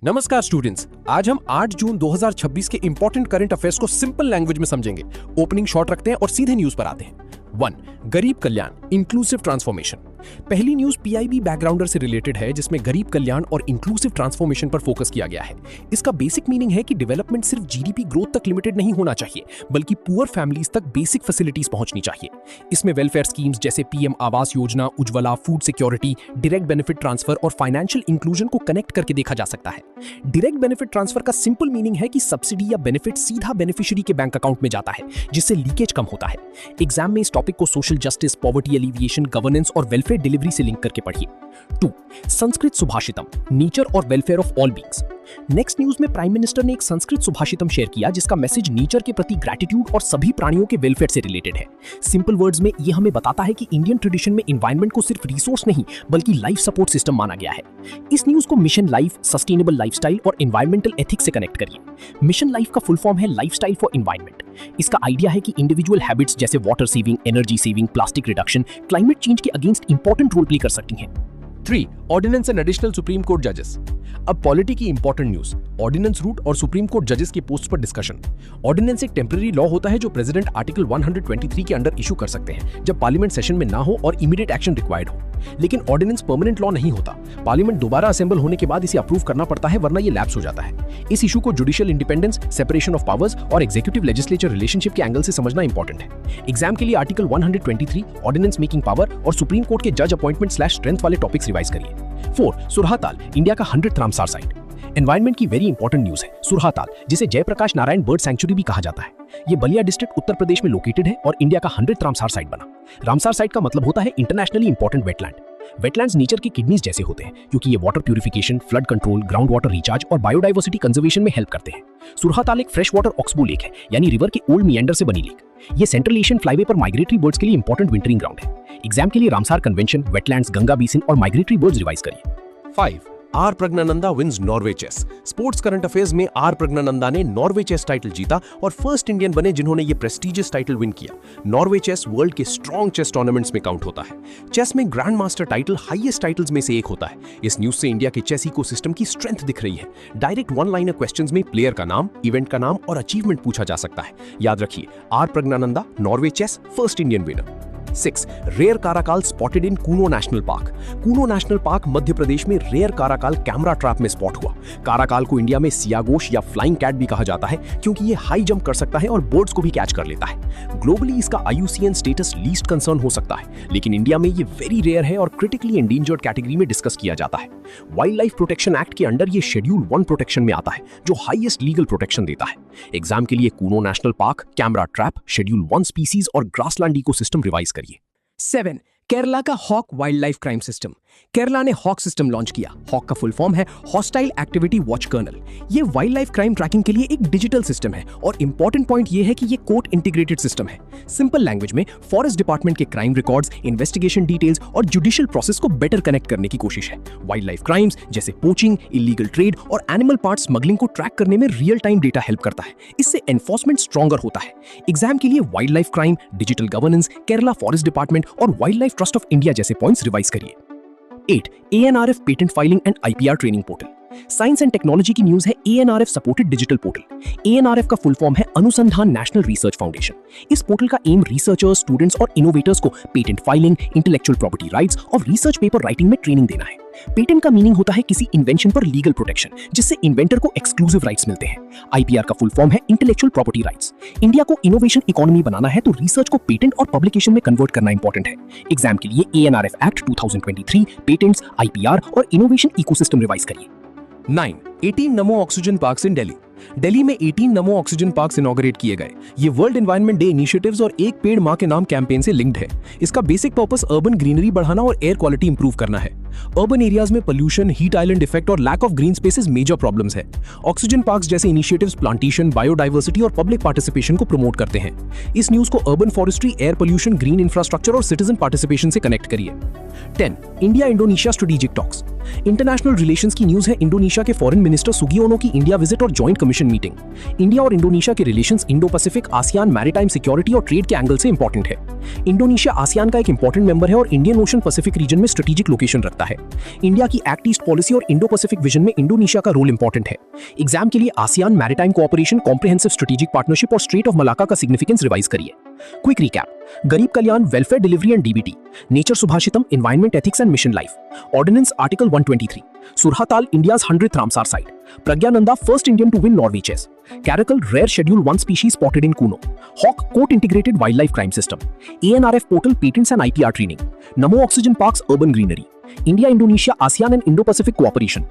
नमस्कार स्टूडेंट्स, आज हम 8 जून 2026 के इंपॉर्टेंट करंट अफेयर्स को सिंपल लैंग्वेज में समझेंगे। ओपनिंग शॉट रखते हैं और सीधे न्यूज पर आते हैं। 1. गरीब कल्याण इंक्लूसिव ट्रांसफॉर्मेशन। पहली न्यूज पीआईबी बैकग्राउंडर से रिलेटेड है, जिसमें गरीब कल्याण और इंक्लूसिव ट्रांसफॉर्मेशन पर फोकस किया गया है। इसका बेसिक मीनिंग है कि डेवलपमेंट सिर्फ जीडीपी ग्रोथ तक लिमिटेड नहीं होना चाहिए, बल्कि पुअर फैमिलीज तक बेसिक फैसिलिटीज पहुंचनी चाहिए। इसमें वेलफेयर स्कीम्स जैसे PM Awas Yojana, Ujjwala, food security, direct benefit transfer और फाइनेंशियल इंक्लूजन को कनेक्ट करके देखा जा सकता है। डायरेक्ट बेनिफिट ट्रांसफर का सिंपल मीनिंग है कि सब्सिडी या बेनिफिट सीधा बेनिफिशियरी के बैंक अकाउंट में जाता है, जिससे लीकेज कम होता है। एग्जाम में इस टॉपिक को social justice, poverty alleviation, governance और वेलफेयर डिलीवरी से लिंक करके पढ़िए। 2. संस्कृत सुभाषितम नेचर और welfare of all beings. Next news में प्राइम मिनिस्टर ने एक संस्कृत सुभाषितम शेयर किया, जिसका मैसेज नेचर के प्रति ग्रैटिट्यूड और सभी प्राणियों के वेलफेयर से रिलेटेड है। सिंपल वर्ड्स में यह हमें बताता है कि इंडियन ट्रेडिशन में एनवायरनमेंट को सिर्फ रिसोर्स नहीं, बल्कि लाइफ सपोर्ट सिस्टम माना गया है। इस न्यूज को मिशन लाइफ, सस्टेनेबल लाइफस्टाइल और एनवायरमेंटल एथिक्स से कनेक्ट करिए। मिशन लाइफ का फुल फॉर्म है लाइफस्टाइल फॉर एनवायरनमेंट। इसका आइडिया है कि इंडिविजुअल हैबिट्स जैसे water saving, energy saving, plastic reduction climate change के अगेंस्ट इंपॉर्टेंट रोल प्ले कर सकती हैं। 3. Ordinance and additional supreme court जजेस। अब पॉलिटी की इंपॉर्टेंट न्यूज, ऑर्डिनेंस रूट और सुप्रीम कोर्ट जजेस की पोस्ट पर डिस्कशन। ऑर्डिनेंस एक टेम्पररी लॉ होता है जो प्रेसिडेंट आर्टिकल 123 के अंडर इशू कर सकते हैं, जब पार्लियामेंट सेशन में ना हो और इमीडिएट एक्शन रिक्वायर्ड हो। लेकिन ऑर्डिनेंस परमानेंट लॉ नहीं होता। पार्लियामेंट दोबारा असेंबल होने के बाद इसे अप्रूव करना पड़ता है, वरना ये लैप्स हो जाता है। इस इशू को judicial independence, separation of powers और एग्जीक्यूटिव लेजिस्लेचर रिलेशनशिप के एंगल से समझना इंपॉर्टेंट है। एग्जाम के लिए आर्टिकल 123, ऑर्डिनेंस मेकिंग पावर और सुप्रीम कोर्ट के जज अपॉइंटमेंट / स्ट्रेंथ वाले टॉपिक्स रिवाइज करिए। 4. सुरहाताल, इंडिया का 100th रामसार साइट। एनवायरनमेंट की वेरी इंपॉर्टेंट न्यूज है। सुरहाताल, जिसे जयप्रकाश नारायण बर्ड सैंक्चुरी भी कहा जाता है, ये बलिया डिस्ट्रिक्ट उत्तर प्रदेश में लोकेटेड है और इंडिया का 100th रामसार साइट बना। रामसार साइट का मतलब होता है internationally important wetland. Wetlands nature के किडनीज जैसे होते हैं, क्योंकि ये water purification, flood control, ground water recharge और बायोडाइवर्सिटी कंजर्वेशन में हेल्प करते हैं। सुरहाताल एक फ्रेश वाटर ऑक्सबो लेक है, यानी रिवर के ओल्ड मिएंडर से बनी लेक। ये सेंट्रल एशियन फ्लाईवे पर माइग्रेटरी बर्ड्स के लिए इंपॉर्टेंट विंटरिंग ग्राउंड है। एग्जाम के लिए Ramsar convention, wetlands, Ganga basin और माइग्रेटरी बर्ड्स रिवाइज करिए। 5. R Praggnanandhaa wins Norway chess. Sports current affairs में आर प्रज्ञानंदा ने नॉर्वे चेस टाइटल जीता और फर्स्ट इंडियन बने जिन्होंने ये प्रेस्टिजियस टाइटल विन किया। नॉर्वे चेस वर्ल्ड के स्ट्रॉन्ग चेस टूर्नामेंट्स में काउंट होता है। चेस में grand master title highest titles में से एक होता है। इस न्यूज से इंडिया के चेस इकोसिस्टम की स्ट्रेंथ दिख रही है। डायरेक्ट वन लाइनर क्वेश्चंस में प्लेयर का नाम, इवेंट का नाम और अचीवमेंट पूछा जा सकता है। याद रखिए, R Praggnanandhaa, Norway chess, first Indian winner. 6. Rare caracal spotted in Kuno national park. Kuno national park Madhya Pradesh में रेयर काराकाल कैमरा ट्रैप में स्पॉट हुआ। काराकाल को इंडिया में सियागोश या फ्लाइंग कैट भी कहा जाता है, क्योंकि ये हाई जंप कर सकता है और बर्ड्स को भी कैच कर लेता है। ग्लोबली इसका IUCN स्टेटस लीस्ट कंसर्न हो सकता है, लेकिन इंडिया में ये वेरी रेयर है और क्रिटिकली एंडेंजर्ड कैटेगरी में डिस्कस किया जाता है। वाइल्ड लाइफ प्रोटेक्शन एक्ट के अंडर ये शेड्यूल 1 प्रोटेक्शन में आता है, जो हाईएस्ट लीगल प्रोटेक्शन देता है। एग्जाम के लिए Kuno national park, camera trap, schedule 1 species और ग्रासलैंड इकोसिस्टम रिवाइज करिए। 7. केरला का hawk wild life crime system. Kerala ने हॉक सिस्टम लॉन्च किया। हॉक का फुल फॉर्म है हॉस्टाइल एक्टिविटी वॉच कर्नल। ये वाइल्ड लाइफ क्राइम ट्रैकिंग के लिए एक डिजिटल सिस्टम है और इंपॉर्टेंट पॉइंट ये है कि ये कोर्ट इंटीग्रेटेड सिस्टम है। सिंपल लैंग्वेज में फॉरेस्ट डिपार्टमेंट के क्राइम रिकॉर्ड्स, इन्वेस्टिगेशन डिटेल्स और जुडिशियल प्रोसेस को बेटर कनेक्ट करने की कोशिश है। वाइल्ड लाइफ क्राइम्स जैसे पोचिंग, इलीगल ट्रेड और एनिमल पार्ट स्मगलिंग को ट्रैक करने में रियल टाइम डेटा हेल्प करता है। इससे एनफोर्समेंट स्ट्रॉन्गर होता है। एग्जाम के लिए wild life crime, digital governance, Kerala forest department और wild life trust of India जैसे पॉइंट्स रिवाइज करिए। 8. ANRF patent filing and IPR training portal. Science and technology की न्यूज है ANRF supported digital portal. ANRF का full form है Anusandhan national research foundation. इस portal का aim researchers, students और innovators को patent filing, intellectual property rights और research paper writing में ट्रेनिंग देना है। पेटेंट का मीनिंग होता है किसी इन्वेंशन पर लीगल प्रोटेक्शन, जिससे इन्वेंटर को एक्सक्लूसिव राइट्स मिलते हैं। IPR का फुल फॉर्म है इंटेलेक्चुअल प्रॉपर्टी राइट्स। इंडिया को इनोवेशन इकोनॉमी बनाना है, तो रिसर्च को पेटेंट और पब्लिकेशन में कन्वर्ट करना इंपॉर्टेंट है। एग्जाम के लिए ANRF एक्ट 2023, पेटेंट्स, IPR और इनोवेशन इकोसिस्टम रिवाइज करिए। 9. 18 नमो ऑक्सीजन पार्क्स इन दिल्ली। दिल्ली में 18 नमो ऑक्सीजन पार्क्स इनॉग्रेट किए गए। ये वर्ल्ड एनवायरनमेंट डे इनिशिएटिव्स और एक पेड़ मां के नाम कैंपेन से लिंक्ड है। इसका बेसिक पर्पस अर्बन ग्रीनरी बढ़ाना और एयर क्वालिटी इंप्रूव करना है। अर्बन एरियाज में पोल्यूशन, हीट आइलैंड इफेक्ट और lack of green spaces major problems है। ऑक्सीजन पार्क्स जैसे इनिशिएटिव्स प्लांटेशन, बायोडाइवर्सिटी और पब्लिक पार्टिसिपेशन को प्रमोट करते हैं। इस न्यूज को urban forestry, air pollution, green infrastructure और सिटीजन पार्टिसिपेशन से कनेक्ट करिए। 10. India Indonesia strategic talks. International relations की न्यूज है इंडोनेशिया के फॉरेन मिनिस्टर सुगियोनो की इंडिया विजिट और जॉइंट कमीशन मीटिंग। इंडिया और इंडोनेशिया के relations Indo Pacific, ASEAN, maritime security और ट्रेड के एंगल से इंपॉर्टेंट है। इंडोनेशिया आसियान का एक इंपॉर्टेंट मेंबर है और इंडियन ओशन पैसिफिक रीजन में स्ट्रेटेजिक लोकेशन रखता है। इंडिया की एक्ट ईस्ट पॉलिसी और इंडो पैसिफिक विजन में इंडोनेशिया का रोल इंपॉर्टेंट है। एग्जाम के लिए ASEAN, maritime cooperation, comprehensive strategic partnership और स्ट्रेट ऑफ मलाका का सिग्निफिकेंस रिवाइज करिए। क्विक रिकैप: गरीब कल्याण, welfare delivery and DBT, nature Subhashitam, environment ethics and mission life, ordinance article 123, Surhatal India's 100th Ramsar site, Praggnanandhaa first Indian to win Norway chess, caracal rare schedule 1 species spotted in Kuno, hawk court integrated wild life crime system, ANRF portal patents and IPR training, Namo oxygen parks urban greenery, India Indonesia ASEAN and Indo Pacific cooperation,